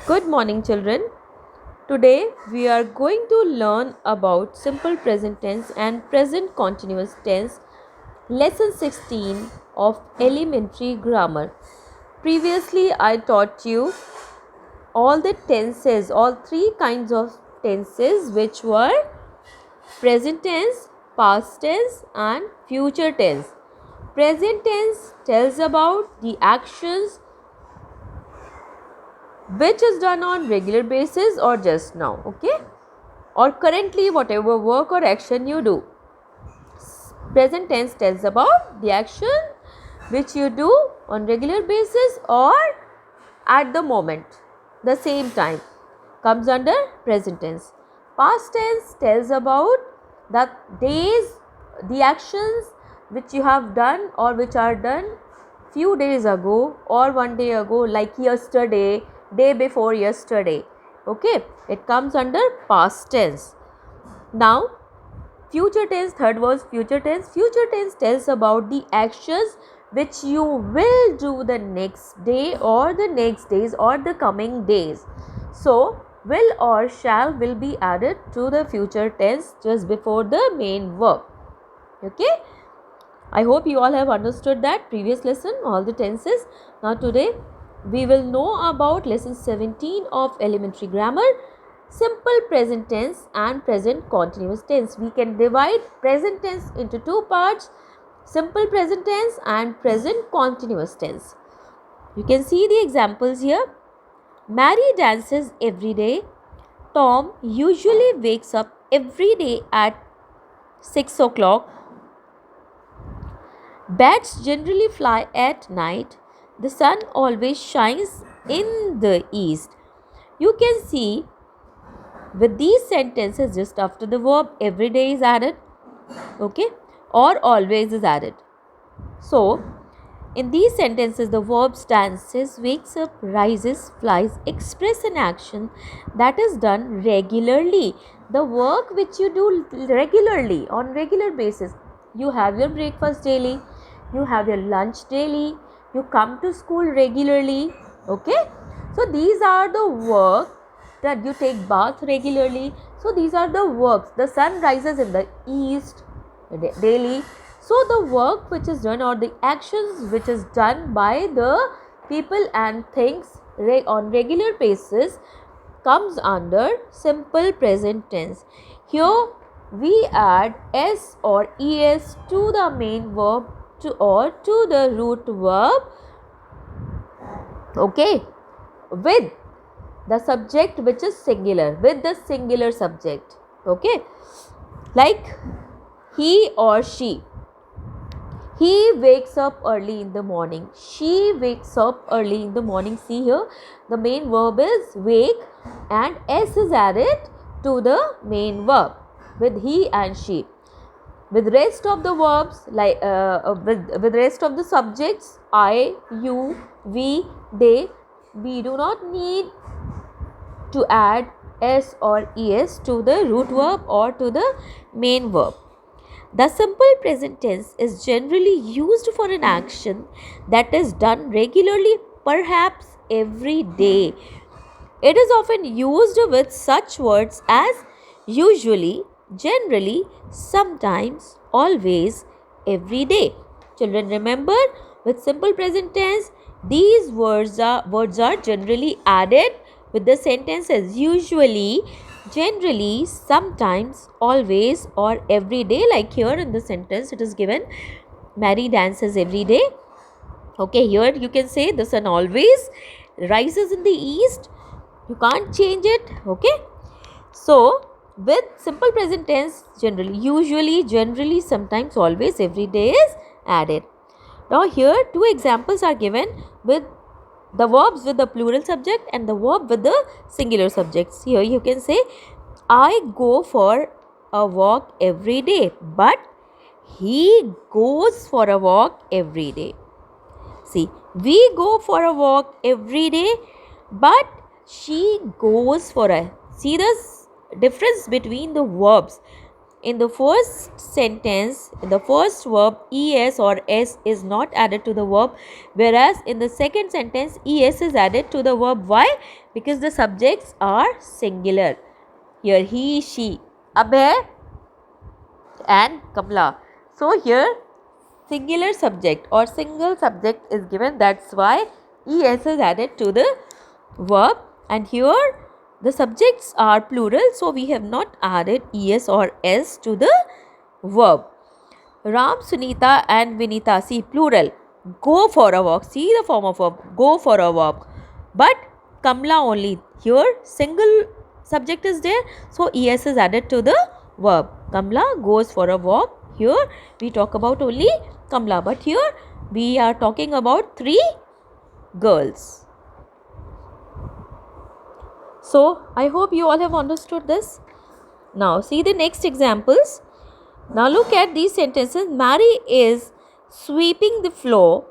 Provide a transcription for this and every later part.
Good morning, children. Today we are going to learn about simple present tense and present continuous tense, lesson 16 of elementary grammar. Previously, I taught you all the tenses, all three kinds of tenses, which were present tense, past tense, and future tense. Present tense tells about the actions which is done on regular basis or just now, okay, or currently, whatever work or action you do. Present tense tells about the action which you do on regular basis or at the moment, the same time, comes under present tense. Past tense tells about the days, the actions which you have done or which are done few days ago or one day ago, like yesterday, day before yesterday. Okay, it comes under past tense. Now, future tense, third was future tense. Future tense tells about the actions which you will do the next day or the next days or the coming days. So, will or shall will be added to the future tense just before the main verb. Okay. I hope you all have understood that previous lesson, all the tenses. Now today we will know about lesson 17 of elementary grammar, simple present tense and present continuous tense. We can divide present tense into two parts, simple present tense and present continuous tense. You can see the examples here. Mary dances every day. Tom usually wakes up every day at 6 o'clock. Bats generally fly at night. The sun always shines in the east. You can see with these sentences just after the verb every day is added, okay, or always is added. So, in these sentences, the verbs dances, wakes up, rises, flies express an action that is done regularly. The work which you do regularly on regular basis. You have your breakfast daily, you have your lunch daily, you come to school regularly. Okay, so these are the work that you take bath regularly. So these are the works. The sun rises in the east daily. So the work which is done or the actions which is done by the people and things on regular basis comes under simple present tense. Here we add s or es to the main verb to the root verb, okay, with the subject which is singular, with the singular subject, okay, like he or she. He wakes up early in the morning. She wakes up early in the morning. See here, the main verb is wake and s is added to the main verb with he and she. With rest of the verbs, like with rest of the subjects, I, you, we, they, we do not need to add s or es to the root verb or to the main verb. The simple present tense is generally used for an action that is done regularly, perhaps every day. It is often used with such words as usually, generally, sometimes, always, every day. Children, remember, with simple present tense, these words are generally added with the sentences usually, generally, sometimes, always, or every day. Like here in the sentence, it is given Mary dances every day. Okay, here you can say the sun always rises in the east. You can't change it. Okay, so with simple present tense, generally, usually, generally, sometimes, always, every day is added. Now here two examples are given with the verbs with the plural subject and the verb with the singular subjects. Here you can say I go for a walk every day, but he goes for a walk every day. See, we go for a walk every day, but she goes for a. See the difference between the verbs. in the first sentence, in the first verb, es or s is not added to the verb, whereas in the second sentence, es is added to the verb. Why? Because the subjects are singular. Here he, she, Abhay and Kamla. So here singular subject or single subject is given, that's why es is added to the verb, and here the subjects are plural, so we have not added es or s to the verb. Ram, Sunita and Vinita, see plural, go for a walk, see the form of verb, go for a walk. But Kamla only, here single subject is there, so es is added to the verb. Kamla goes for a walk. Here we talk about only Kamla, but here we are talking about 3 girls. So I hope you all have understood this. Now see the next examples. Now look at these sentences. Mary is sweeping the floor.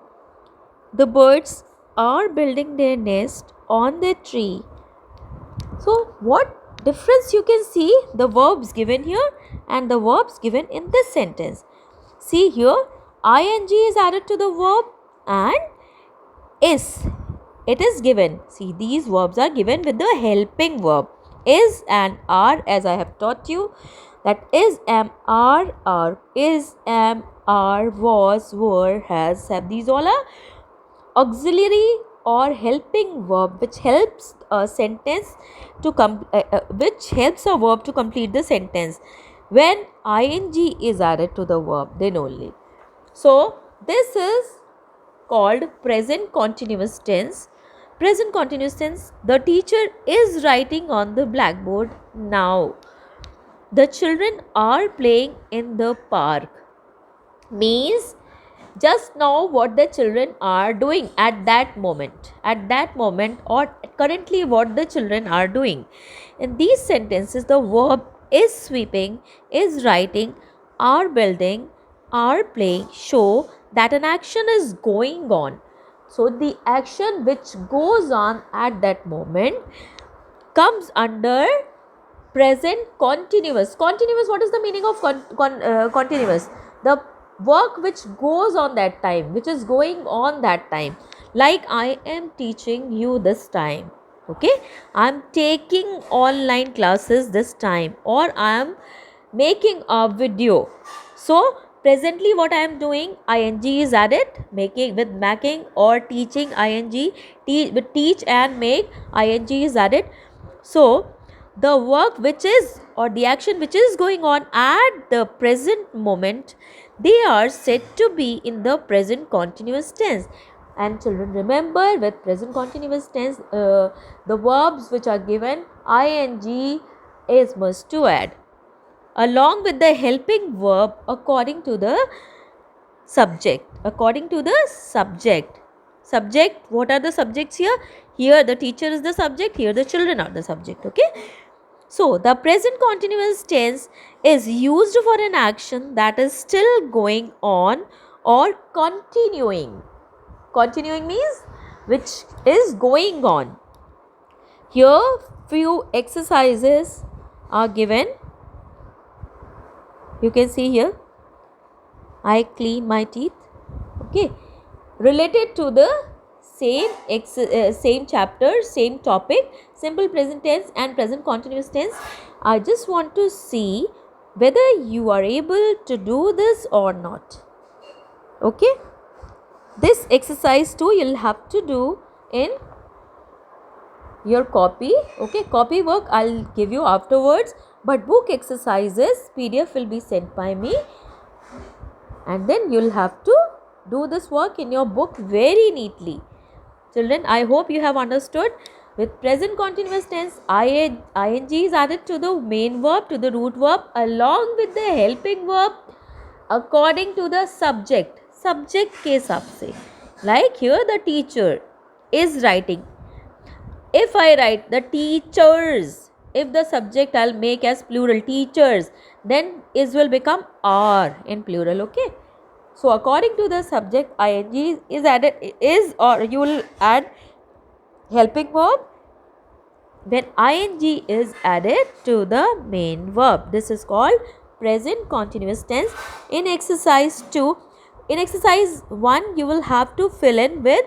The birds are building their nest on the tree. So what difference you can see? The verbs given here and the verbs given in this sentence. See here, ing is added to the verb and is. It is given. See, these verbs are given with the helping verb. Is and are, as I have taught you. That is, am, are, is, am, are, was, were, has, have. These all are auxiliary or helping verb which helps a sentence to which helps a verb to complete the sentence. When ing is added to the verb, then only. So this is called present continuous tense. Present continuous tense, the teacher is writing on the blackboard now. The children are playing in the park. Means just now what the children are doing at that moment or currently what the children are doing. In these sentences, the verb is sweeping, is writing, are building, are playing show that an action is going on. So the action which goes on at that moment comes under present continuous. Continuous, what is the meaning of continuous? The work which goes on that time, which is going on that time. Like I am teaching you this time. Okay, I am taking online classes this time, or I am making a video. So presently what I am doing, ing is added, making with making or teaching, ing, with teach and make, ing is added. So the work which is or the action which is going on at the present moment, they are said to be in the present continuous tense. And children, remember, with present continuous tense, the verbs which are given, ing is must to add along with the helping verb according to the subject. Subject, what are the subjects here? Here the teacher is the subject, here the children are the subject. Okay, so the present continuous tense is used for an action that is still going on or continuing. Continuing means which is going on. Here few exercises are given. You can see here, I clean my teeth. Okay, related to the same chapter, same topic, simple present tense and present continuous tense. I just want to see whether you are able to do this or not. Okay, this exercise too you'll have to do in your copy. Okay, copy work I'll give you afterwards, but book exercises PDF will be sent by me, and then you'll have to do this work in your book very neatly. Children, I hope you have understood. With present continuous tense, ing is added to the main verb, to the root verb, along with the helping verb according to the subject के हिसाब से. Like here the teacher is writing. If I write the teachers, if the subject I'll make as plural, teachers, then is will become are in plural. Okay, so according to the subject, ing is added, is, or you will add helping verb when ing is added to the main verb. This is called present continuous tense in exercise 2. In exercise 1, you will have to fill in with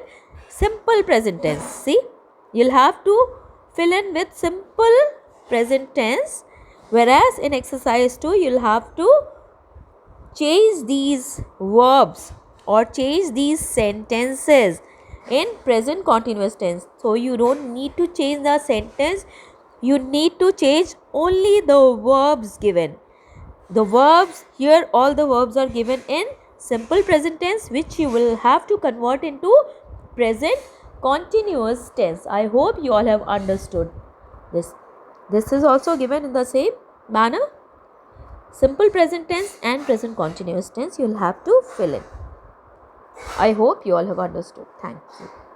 simple present tense. See, you'll have to fill in with simple present tense, whereas in exercise 2, you'll have to change these verbs or change these sentences in present continuous tense. So you don't need to change the sentence, you need to change only the verbs given. The verbs here, all the verbs are given in simple present tense, which you will have to convert into present continuous tense. I hope you all have understood this. This is also given in the same manner. Simple present tense and present continuous tense you will have to fill in. I hope you all have understood. Thank you.